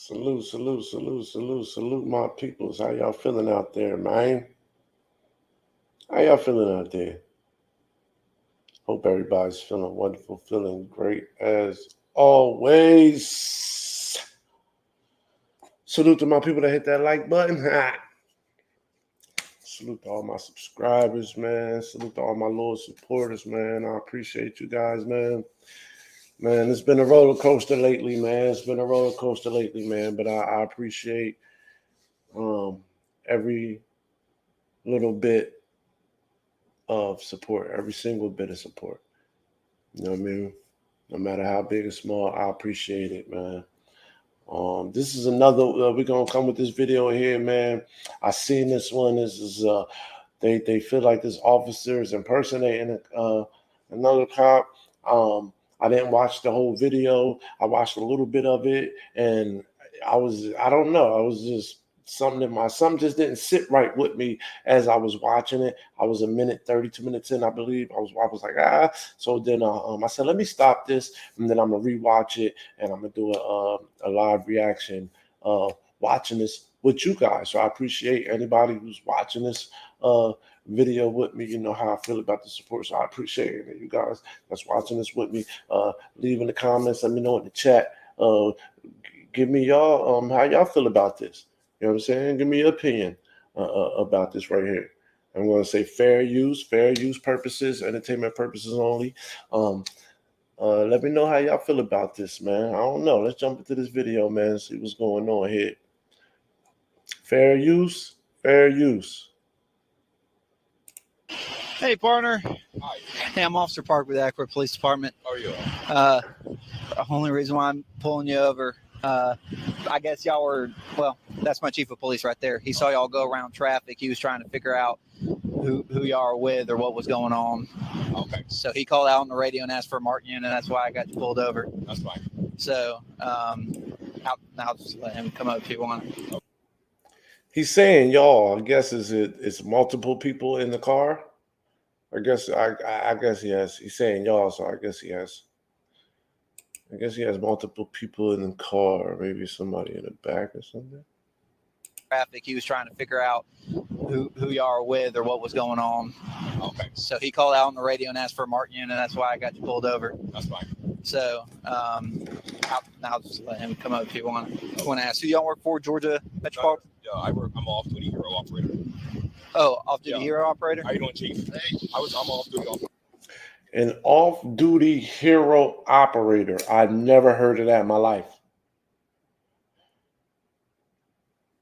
Salute, salute, salute, salute, salute, my peoples. How y'all feeling out there, man? How y'all feeling out there? Hope everybody's feeling wonderful, feeling great as always. Salute to my people that hit that like button. Salute to all my subscribers, man. Salute to all my loyal supporters, man. I appreciate you guys, man. Man, it's been a roller coaster lately, man. It's been a roller coaster lately, man. But I appreciate every little bit of support, every single bit of support. You know what I mean? No matter how big or small, I appreciate it, man. This is another. We're gonna come with this video here, man. I seen this one. This is they feel like this officer is impersonating another cop. I didn't watch the whole video. I watched a little bit of it, and I don't know. I was just something just didn't sit right with me as I was watching it. I was a minute 32 minutes in, I believe. I was like, So then I said, let me stop this, and then I'm gonna rewatch it, and I'm gonna do a live reaction watching this with you guys. So I appreciate anybody who's watching this video with me. You know how I feel about the support, so I appreciate it. You guys that's watching this with me, leave in the comments, let me know in the chat, give me y'all how y'all feel about this. You know what I'm saying? Give me your opinion about this right here. I'm going to say fair use purposes, entertainment purposes only. Let me know how y'all feel about this, man. I don't know. Let's jump into this video, man, see what's going on here. Fair use. Hey, partner. Hi. Hey, I'm Officer Park with the Akron Police Department. How are you? The only reason why I'm pulling you over, I guess y'all were, well, that's my chief of police right there. He saw y'all go around traffic. He was trying to figure out who y'all are with or what was going on. Okay. So he called out on the radio and asked for a marked unit, and that's why I got you pulled over. That's fine. So I'll just let him come up if you want. He's saying y'all. I guess it's multiple people in the car. I guess he has. He's saying y'all, so I guess he has multiple people in the car, maybe somebody in the back or something. Traffic. He was trying to figure out who y'all are with or what was going on. Okay. So he called out on the radio and asked for a marked unit, and that's why I got you pulled over. That's fine. So I'll just let him come up if you want to ask. Who y'all work for? Georgia Metropolitan? Yeah, I'm off-duty hero operator. Oh, off-duty hero operator? How you doing, Chief? Hey. I'm off-duty operator. An off-duty hero operator. I've never heard of that in my life.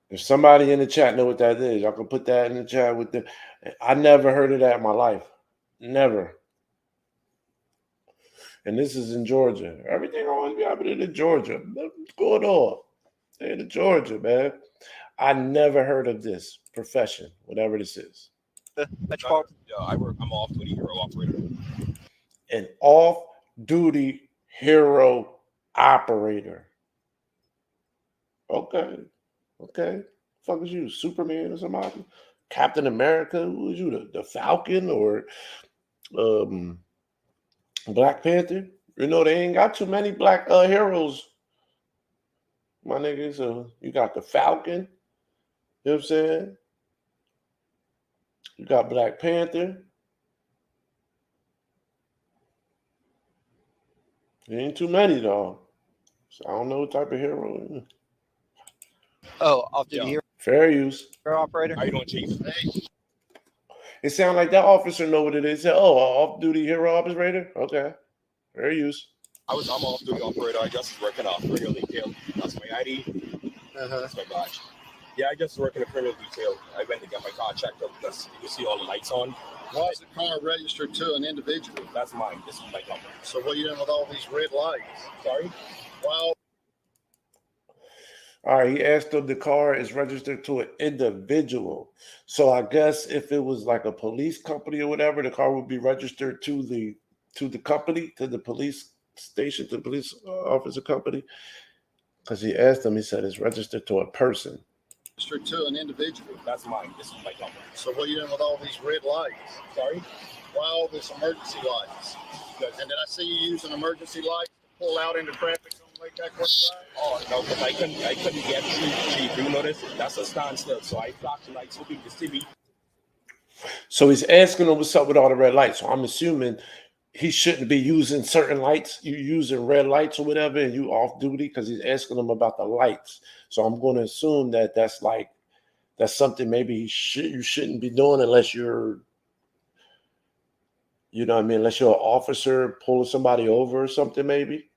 If somebody in the chat know what that is, y'all can put that in the chat with the. I never heard of that in my life. Never. And this is in Georgia. Everything always be happening in Georgia. What's going on? In Georgia, man. I never heard of this profession, whatever this is. Metropolitan? Yeah, I'm off-duty hero operator. An off-duty hero operator. Okay. Fuck is you, Superman or somebody? Captain America? Who is you, the Falcon or Black Panther? You know, they ain't got too many black heroes, my nigga. So you got the Falcon, you know what I'm saying? You got Black Panther. There ain't too many, though. So I don't know what type of hero. Oh, off-duty hero. Fair use. Hero operator? How you doing, Chief? Hey. It sounds like that officer know what it is. Oh, off-duty hero operator? Okay. Fair use. I'm off-duty operator. I just working off criminal detail. That's my ID. That's my badge. Yeah, I just work in a criminal detail. I went to get my car checked up because you can see all the lights on. Why is the car registered to an individual? That's mine. This is my company. So what are you doing with all these red lights? Sorry? Well, all right, he asked if the car is registered to an individual. So I guess if it was like a police company or whatever, the car would be registered to the company, to the police station, to the police officer company. Because he asked him, he said it's registered to a person. Registered to an individual. That's mine. This is my company. So what are you doing with all these red lights? Sorry? Why all this emergency lights? Good. And did I see you using emergency lights to pull out into traffic, something like make that quick ride? Oh no, because I couldn't get through. Chief, you notice that's a standstill. So I flashed the lights hoping to see me. So he's asking him what's up with all the red lights. So I'm assuming he shouldn't be using certain lights. You using red lights or whatever, and you off duty because he's asking him about the lights. So I'm going to assume that that's something maybe you shouldn't be doing unless you're, you know what I mean, unless you're an officer pulling somebody over or something maybe.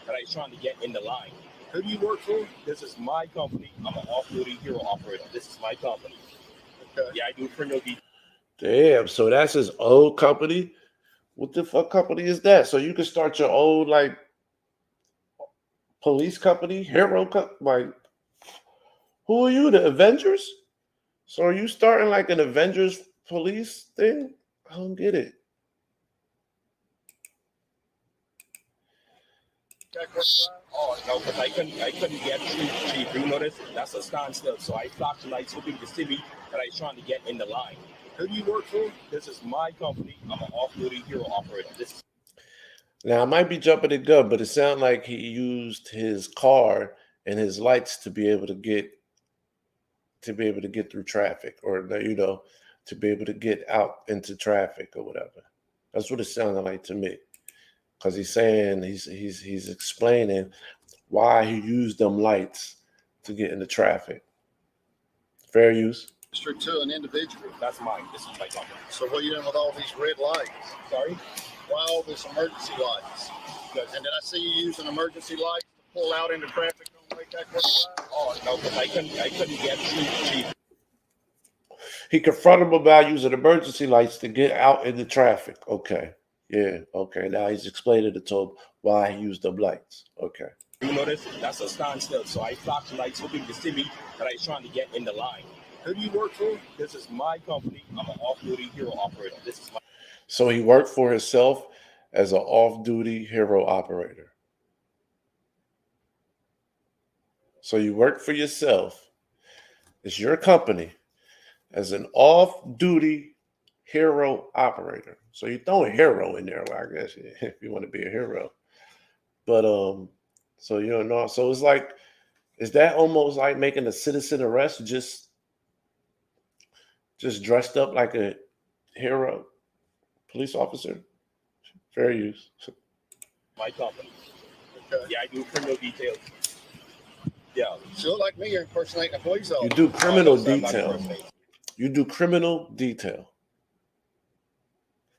That I was trying to get in the line. Who do you work for? This is my company. I'm an off-duty hero operator. This is my company. Okay. Yeah, I do criminal detail. Damn, so that's his old company? What the fuck company is that? So you can start your old like police company, hero company? Like, who are you, the Avengers? So are you starting like an Avengers police thing? I don't get it. Oh no, because I couldn't get through. Chief, you notice that's a standstill. So I flashed the lights hoping to see me that I was trying to get in the line. Who do you work for? This is my company. I'm an off-duty hero operator. Now I might be jumping the gun, but it sounded like he used his car and his lights to be able to get through traffic, or to be able to get out into traffic or whatever. That's what it sounded like to me. Because he's saying he's explaining why he used them lights to get into traffic. Fair use. Registered to an individual. That's mine. This is my company. So what are you doing with all these red lights? Sorry? Why all this emergency lights? And did I see you using emergency lights to pull out into traffic? Don't make that quick ride? Oh no, because I couldn't get through. Chief. He confronted him about using emergency lights to get out into traffic. Okay. Yeah, okay. Now he's explaining it to him why he used them lights. Okay. You notice that's a standstill. So I flashed the lights hoping to see me that I was trying to get in the line. Who do you work for? This is my company. I'm an off-duty hero operator. This is my. So he worked for himself as an off-duty hero operator. So you work for yourself. It's your company as an off-duty hero operator. So you're throwing hero in there, I guess, if you want to be a hero. But so so it's like, is that almost like making a citizen arrest just dressed up like a hero police officer? Fair use. My company. Okay. Yeah, I do criminal details. Yeah. So you look like me, you're impersonating a police officer. You do criminal detail. You do criminal detail.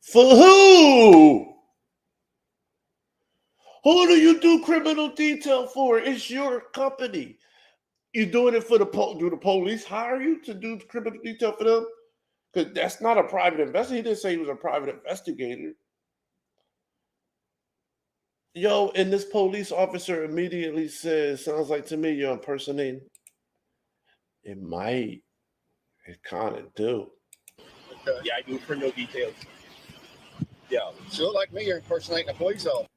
For who? Who do you do criminal detail for? It's your company. You doing it for do the police hire you to do criminal detail for them? Because that's not a private investigator. He didn't say he was a private investigator. Yo, and this police officer immediately says, sounds like to me you're impersonating. It might. It kind of do. Okay. Yeah, I do criminal details. Yeah. So you look like me, you're impersonating a police officer.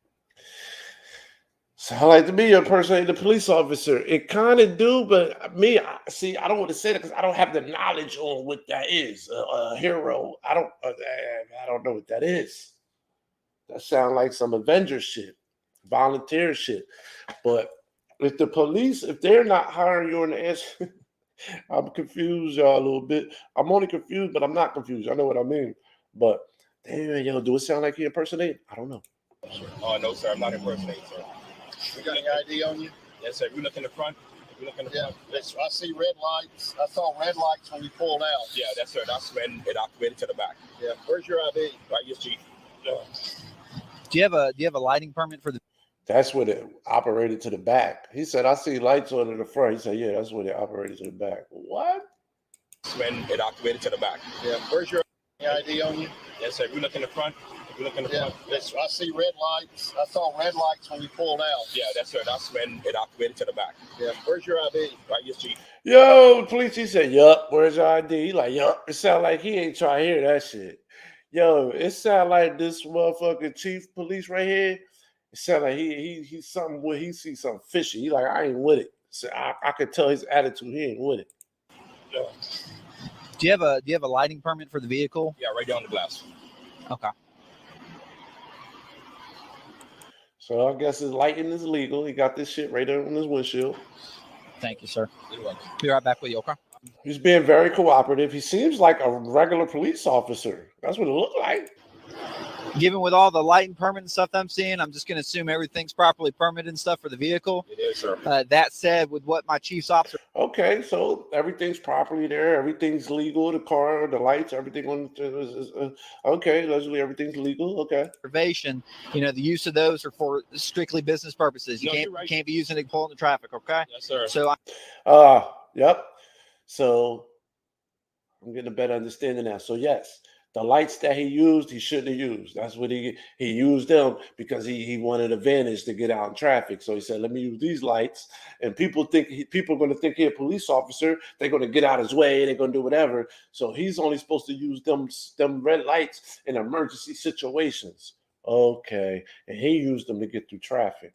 Sound like to me you're impersonating the police officer. It kind of do, but I don't want to say that because I don't have the knowledge on what that is. A hero. I don't know what that is. That sounds like some Avengers shit, volunteer shit. But if the police, if they're not hiring you on the answer, I'm confused, y'all, a little bit. I'm only confused, but I'm not confused. I know what I mean. But damn, yo, do it sound like he impersonating? I don't know. Oh no, sir, I'm not impersonating, sir. You got any ID on you? Yes, sir. You look in the front. You look in the front. I see red lights. I saw red lights when you pulled out. Yeah, that's sir. That's when it activated to the back. Yeah. Where's your ID? Right, yes, chief. Yeah. Do you have a lighting permit for the? That's what it operated to the back. He said, I see lights on in the front. He said, yeah, that's what it operated to the back. What? That's when it activated to the back. Yeah. Where's your ID on you? Yes, sir. You look in the front. You look in the front. I see red lights. I saw red lights when you pulled out. Yeah, that's sir. That's when it activated to the back. Yeah. Where's your ID? Right, yes, chief. Yo, the police, he said, yup, where's your ID? He like, yup. It sound like he ain't trying to hear that shit. Yo, it sound like this motherfucking chief police right here. It sound like he's something with, he sees something fishy. He like, I ain't with it. So I could tell his attitude, he ain't with it. Yeah. Do you have a lighting permit for the vehicle? Yeah, right down the glass. Okay. So I guess his lighting is legal. He got this shit right there on his windshield. Thank you, sir. Be right back with you, okay? He's being very cooperative. He seems like a regular police officer. That's what it looked like. Given with all the light and permit and stuff I'm seeing, I'm just going to assume everything's properly permitted and stuff for the vehicle. It is, sir. That said, with what my chief's officer Okay, so everything's properly there. Everything's legal. The car, the lights, everything on. Okay, allegedly everything's legal. Okay. observation, the use of those are for strictly business purposes. You No, can't you're right. can't be using it to pull in the traffic, okay? Yes, sir. So Yep. So I'm getting a better understanding now. So yes, the lights that he used, he shouldn't have used. That's what he used them because he wanted advantage to get out in traffic. So he said, "Let me use these lights." And people are going to think he's a police officer. They're going to get out his way. They're going to do whatever. So he's only supposed to use them red lights in emergency situations. Okay, and he used them to get through traffic.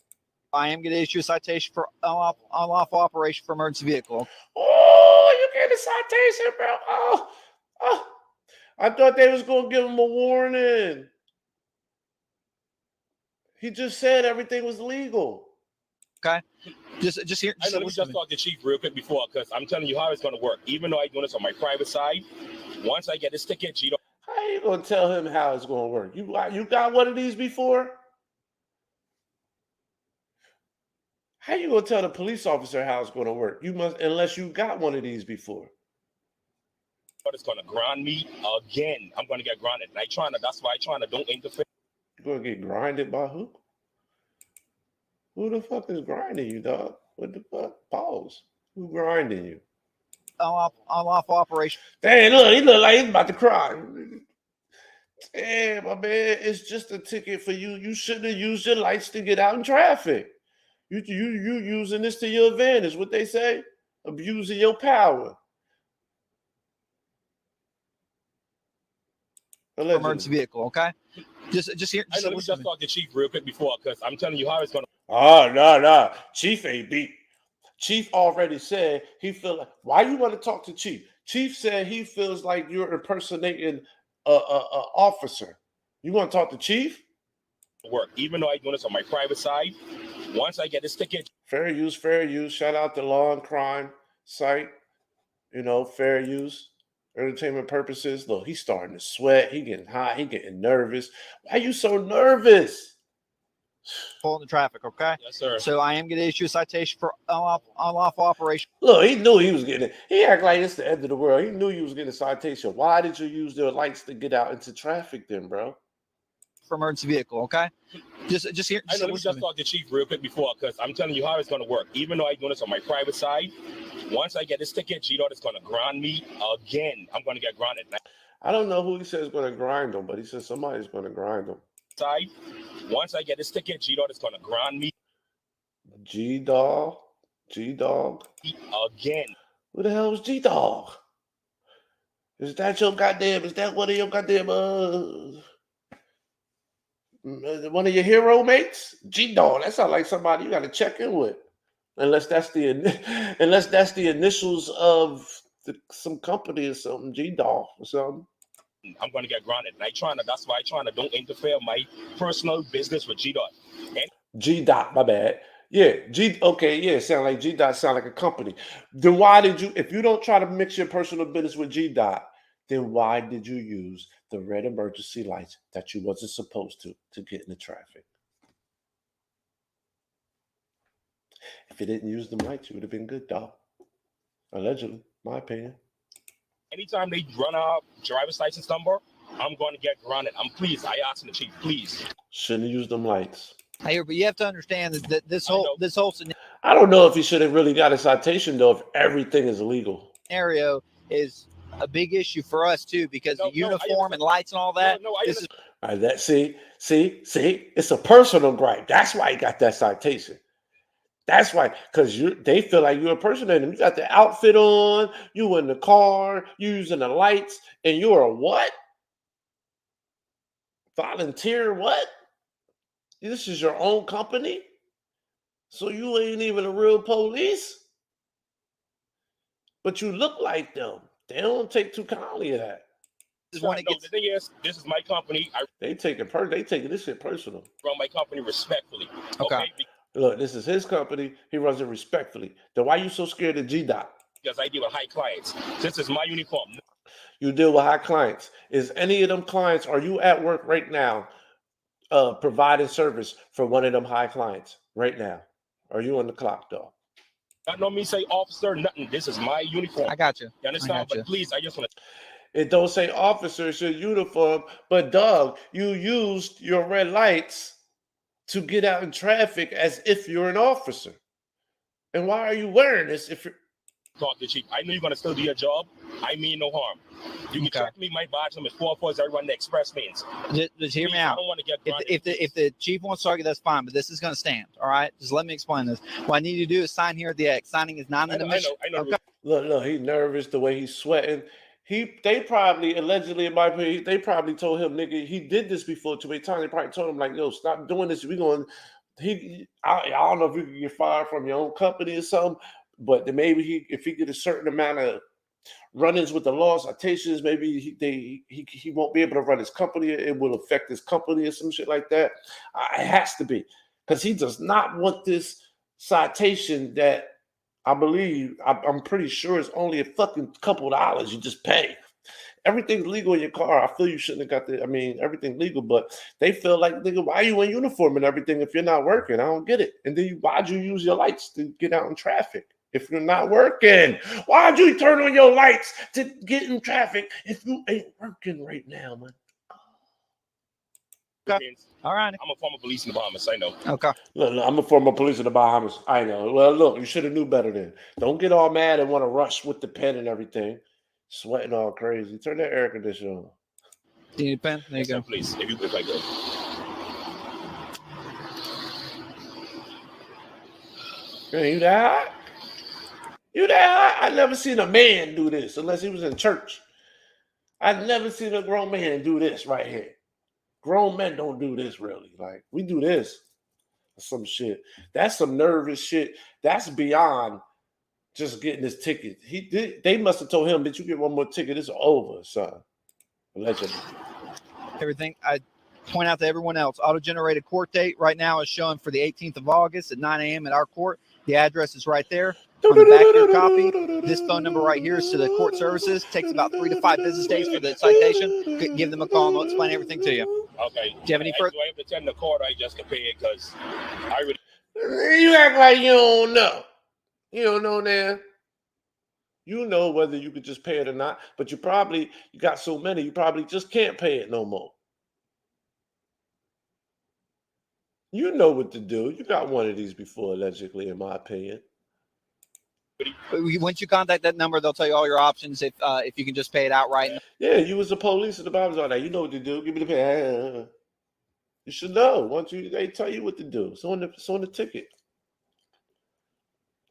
I am going to issue a citation for unlawful operation for emergency vehicle. Oh, you get a citation, bro. Oh. I thought they was going to give him a warning. He just said everything was legal. Okay, just here. I know. Let me just talk to Chief real quick before, because I'm telling you how it's going to work. Even though I'm doing this on my private side, once I get this ticket, G, How you going to tell him how it's going to work? You got one of these before? How you going to tell the police officer how it's going to work? You must, unless you got one of these before. it's going to ground me again. I'm going to get grounded. And that's why I trying to don't interfere. You're going to get grinded by who? Who the fuck is grinding you, dog? What the fuck? Pause. Who grinding you? Unlawful operation. Dang, look, he look like he's about to cry. Damn, my man, it's just a ticket for you. You shouldn't have used your lights to get out in traffic. You using this to your advantage. What they say? Abusing your power. Allegedly. Emergency vehicle, okay? Just here. I know. Let me just talk to Chief real quick before, because I'm telling you how it's going to. Oh, no. Chief ain't beat. Chief already said he feel like. Why you want to talk to Chief? Chief said he feels like you're impersonating a officer. You want to talk to Chief? Work. Even though I'm doing this on my private side, once I get this ticket. Fair use. Shout out to Law and Crime site. Fair use. Entertainment purposes. Look, he's starting to sweat. He getting hot. He getting nervous. Why you so nervous? Pull in the traffic, okay? Yes, sir. So I am going to issue a citation for unlawful operation. Look, he knew he was getting it. He act like it's the end of the world. He knew he was getting a citation. Why did you use the lights to get out into traffic then, bro? For emergency vehicle, okay? Just here. I know. Let me just talk to Chief real quick before, because I'm telling you how it's going to work. Even though I'm doing this on my private side, once I get this ticket, G, it's going to ground me again. I'm going to get grounded. I don't know who he says is going to grind him, but he says somebody's going to grind him. Side. Once I get this ticket, G, it's going to ground me. G-Dog? Again. Who the hell is G-Dog? Is that one of your goddamn, one of your hero mates? G-Dog, that sounds like somebody you got to check in with. Unless that's the initials of some company or something, G-Dog or something. I'm going to get grounded. And that's why I don't interfere my personal business with G-Dot. G-Dot, my bad. Yeah, sound like G-Dot sound like a company. Then why did you, if you don't try to mix your personal business with G-Dot, then why did you use the red emergency lights that you wasn't supposed to get in the traffic? If you didn't use them lights, you would have been good, dog. Allegedly, my opinion. Anytime they run out driver's license number, I'm going to get grounded. I asked the Chief, please. Shouldn't have used them lights. Hey, but you have to understand that this whole I don't know if he should have really got a citation though if everything is illegal. Scenario is a big issue for us too, because the uniform and lights and all that. See, it's a personal gripe. That's why he got that citation. That's why, because they feel like you're impersonating them. You got the outfit on, you in the car, you using the lights, and you're a what? Volunteer what? This is your own company? So you ain't even a real police? But you look like them. They don't take too kindly of that. is when it No, gets. the thing is, this is my company. I They taking this shit personal. run my company respectfully. Okay. Look, this is his company. He runs it respectfully. Then why you so scared of GDOT? Because I deal with high clients. This is my uniform. You deal with high clients. Is any of them clients, are you at work right now providing service for one of them high clients right now? Are you on the clock, though? I don't mean say officer, nothing. This is my uniform. I got you. You understand? I got you. But please, I just want to. It don't say officer, it's your uniform. But Doug, you used your red lights to get out in traffic as if you're an officer. And why are you wearing this if you're... Talk to chief. I know you're gonna still do your job. I mean no harm. You can check me. My badge number is 44. Everyone the express means. Just hear me out. I don't want to get If the chief wants to argue, that's fine. But this is going to stand. All right. Just let me explain this. What I need you to do is sign here at the X. Signing is not an admission. I know. Okay. Look, he's nervous, the way he's sweating. They probably, allegedly, in my opinion, they probably told him, nigga, he did this before too many times. They probably told him, like, yo, stop doing this. We going, I don't know if you can get fired from your own company or something, but then maybe if he get a certain amount of run-ins with the law, citations, maybe he won't be able to run his company. It will affect his company or some shit like that. It has to be, because he does not want this citation that I believe, I'm pretty sure it's only a fucking couple dollars you just pay. Everything's legal in your car. I feel you shouldn't have got everything's legal, but they feel like, nigga, why are you in uniform and everything if you're not working? I don't get it. And then why'd you use your lights to get out in traffic if you're not working? Why'd you turn on your lights to get in traffic if you ain't working right now, man? Okay. All right. I'm a former police in the Bahamas. I know. Okay. Look, I'm a former police in the Bahamas. I know. Well, look, you should have knew better then. Don't get all mad and want to rush with the pen and everything. Sweating all crazy. Turn that air conditioner on. Do you need a pen? There you go. Please, if I go. Man, you that hot? You that hot? I never seen a man do this unless he was in church. I've never seen a grown man do this right here. Grown men don't do this really. Like, we do this. Some shit. That's some nervous shit. That's beyond just getting this ticket. They must have told him that you get one more ticket, it's over, son. Allegedly. Everything. I point out to everyone else, auto-generated court date right now is showing for the 18th of August at 9 a.m. at our court. The address is right there. On the back of your copy, this phone number right here is to the court services. Takes about 3 to 5 business days for the citation. Give them a call and they'll explain everything to you. Okay. Do you have any further? Do I have to attend the court? I just can pay it because I really. You act like you don't know. You don't know now. You know whether you could just pay it or not, but you got so many, you probably just can't pay it no more. You know what to do. You got one of these before, allegedly, in my opinion. Once you contact that number, they'll tell you all your options if you can just pay it outright. Yeah, you was the police in the Bahamas all that. You know what to do. Give me the pay. You should know. They tell you what to do. It's on the ticket.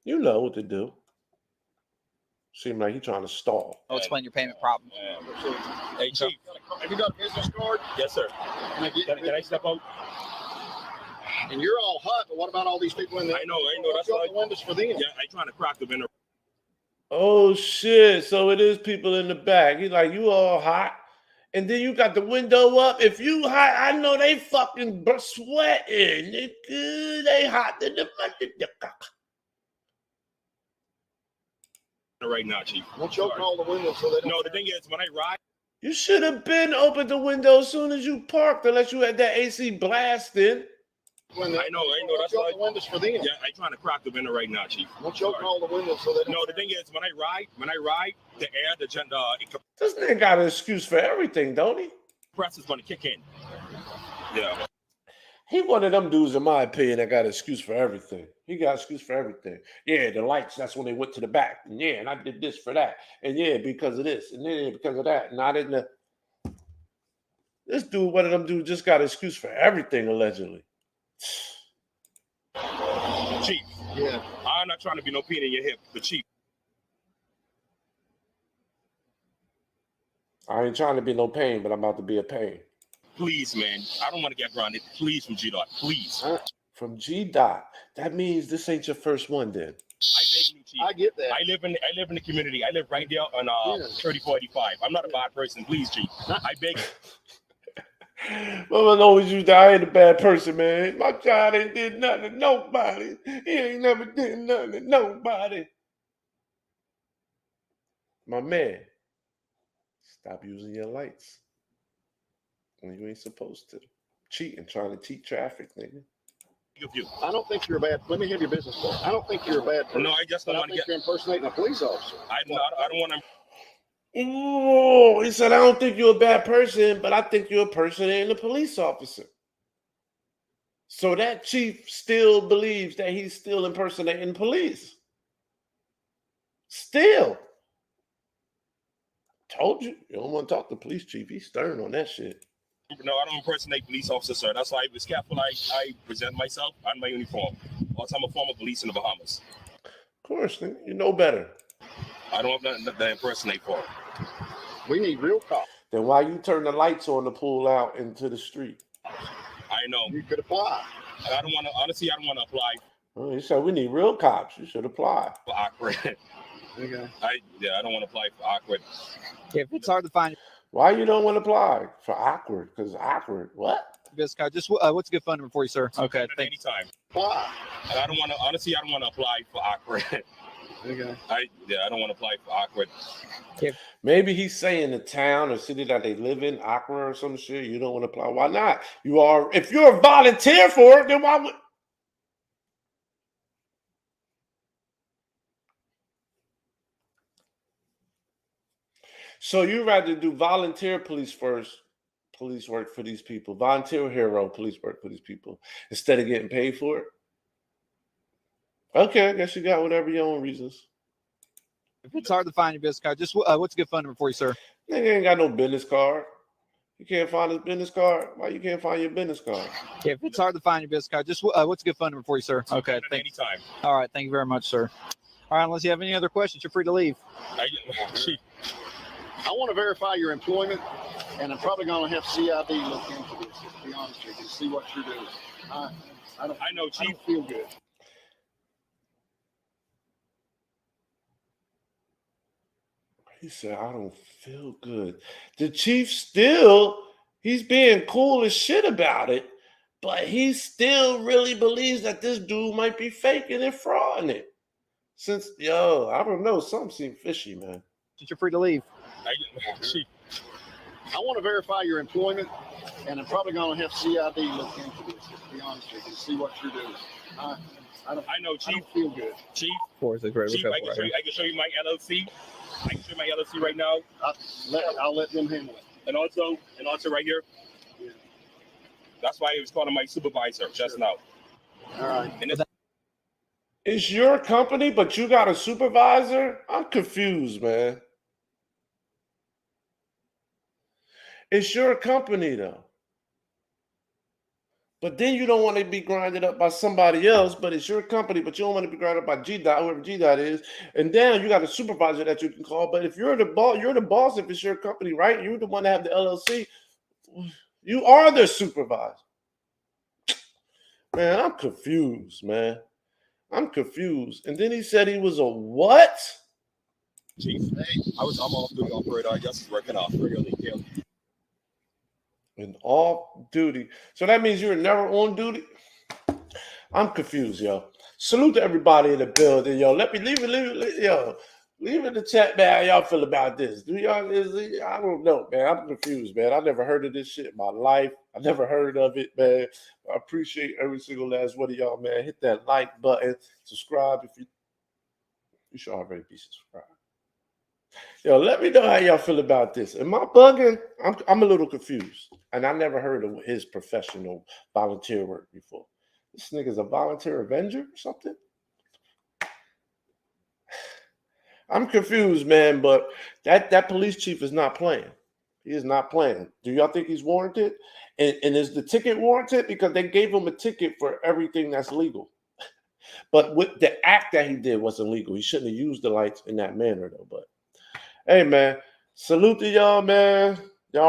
You know what to do. Seem like he's trying to stall. I'll explain your payment problem. Hey, Chief. Have you got a business card? Yes, sir. Can I step out? And you're all hot, but what about all these people in there? I know. That's why why the windows for them. Yeah, I trying to crack them in. Oh shit! So it is people in the back. He's like, you all hot, and then you got the window up. If you hot, I know they fucking sweating. They hot in the Right now, Chief. Won't you open all the windows so they don't? No, the thing is, when I ride. You should have been opened the window as soon as you parked, unless you had that AC blasting. I know. That's why the windows for them. Yeah, I trying to crack the window right now, Chief. Won't you open all the windows so they don't? No, the thing is, when I ride, the air, This nigga got an excuse for everything, don't he? compressor is going to kick in. Yeah. He one of them dudes, in my opinion, that got an excuse for everything. He got an excuse for everything. Yeah, the lights, that's when they went to the back. And yeah, and I did this for that. And yeah, because of this. And then because of that. And I didn't. This dude, one of them dudes, just got an excuse for everything, allegedly. Chief. Yeah. I'm not trying to be no pain in your hip, but Chief. I ain't trying to be no pain, but I'm about to be a pain. Please, man. I don't want to get grounded. Please, from GDOT. Please. From G-Dot. That means this ain't your first one then. I beg you, Chief. I get that. I live in the community. I live right there on 3485. I'm not a bad person. Please, Chief. I beg you. Mama always used to, I ain't a bad person, man. My child ain't did nothing to nobody. He ain't never did nothing to nobody. My man, stop using your lights when you ain't supposed to. Cheating, trying to cheat traffic, nigga. I don't think you're a bad. Let me have your business card. I don't think you're a bad person. No, I just don't want to get. You're impersonating a police officer. I don't want to. Oh, he said, I don't think you're a bad person, but I think you're a person and a police officer. So that chief still believes that he's still impersonating police. Still. Told you. You don't want to talk to police chief. He's stern on that shit. No, I don't impersonate police officers, sir. That's why I was careful. I present myself on my uniform. Also, I'm a former police in the Bahamas. Of course, you know better. I don't have nothing to impersonate for. We need real cops. Then why you turn the lights on to pull out into the street? I know. You could apply. I don't want to. Honestly, I don't want to apply. Oh, he said we need real cops. You should apply. For awkward. Okay. I don't want to apply for awkward. If it's hard to find Why you don't want to apply for awkward? Because awkward. What? business card, just what's a good phone number for you, sir? Okay, thanks. Anytime. Apply. I don't want to. Honestly, I don't want to apply for awkward. Okay. I don't want to apply for awkward. Maybe he's saying the town or city that they live in, awkward or some shit. You don't want to apply. Why not? You are. If you're a volunteer for it, then why would? So you rather do volunteer police work for these people, volunteer hero police work for these people, instead of getting paid for it? Okay, I guess you got whatever your own reasons. If it's hard to find your business card, just what's a good phone number for you, sir? Nigga ain't got no business card. You can't find his business card? Why you can't find your business card? If it's hard to find your business card, just what's a good phone number for you, sir? Okay, thanks. Anytime. All right, thank you very much, sir. All right, unless you have any other questions, you're free to leave. I want to verify your employment, and I'm probably going to have CID look into this. To be honest with you, see what you're doing. I know, Chief. I don't feel good. He said, I don't feel good. The chief still, he's being cool as shit about it, but he still really believes that this dude might be faking and frauding it. Since, I don't know, something seemed fishy, man. You're free to leave. I want to verify your employment, and I'm probably going to have CID look into this. To be honest with you, see what you're doing. I know, Chief. I don't feel good. Chief. Chief, I can show you my LLC. I can show you my LLC right now. I'll let them handle it. And also right here. Yeah. That's why he was calling my supervisor just now. All right. And it's your company, but you got a supervisor? I'm confused, man. It's your company, though. But then you don't want to be grinded up by somebody else, but it's your company, but you don't want to be grinded up by G-Dot, whoever G-Dot is. And then you got a supervisor that you can call. But if you're the boss if it's your company, right? You're the one that have the LLC. You are the supervisor. Man, I'm confused, man. I'm confused. And then he said he was a what? Chief, I'm off-duty operator. I guess he's working off really. And off duty. So that means you're never on duty? I'm confused, yo. Salute to everybody in the building, yo. Let me leave in the chat, man, how y'all feel about this. I don't know, man. I'm confused, man. I never heard of this shit in my life. I never heard of it, man. I appreciate every single last one of y'all, man. Hit that like button. Subscribe if you should already be subscribed. Yo, let me know how y'all feel about this. Am I bugging? I'm a little confused. And I never heard of his professional volunteer work before. This nigga's a volunteer avenger or something? I'm confused, man, but that police chief is not playing. He is not playing. Do y'all think he's warranted? And is the ticket warranted? Because they gave him a ticket for everything that's legal. But with the act that he did wasn't legal. He shouldn't have used the lights in that manner, though. But hey, man, salute to y'all, man. Y'all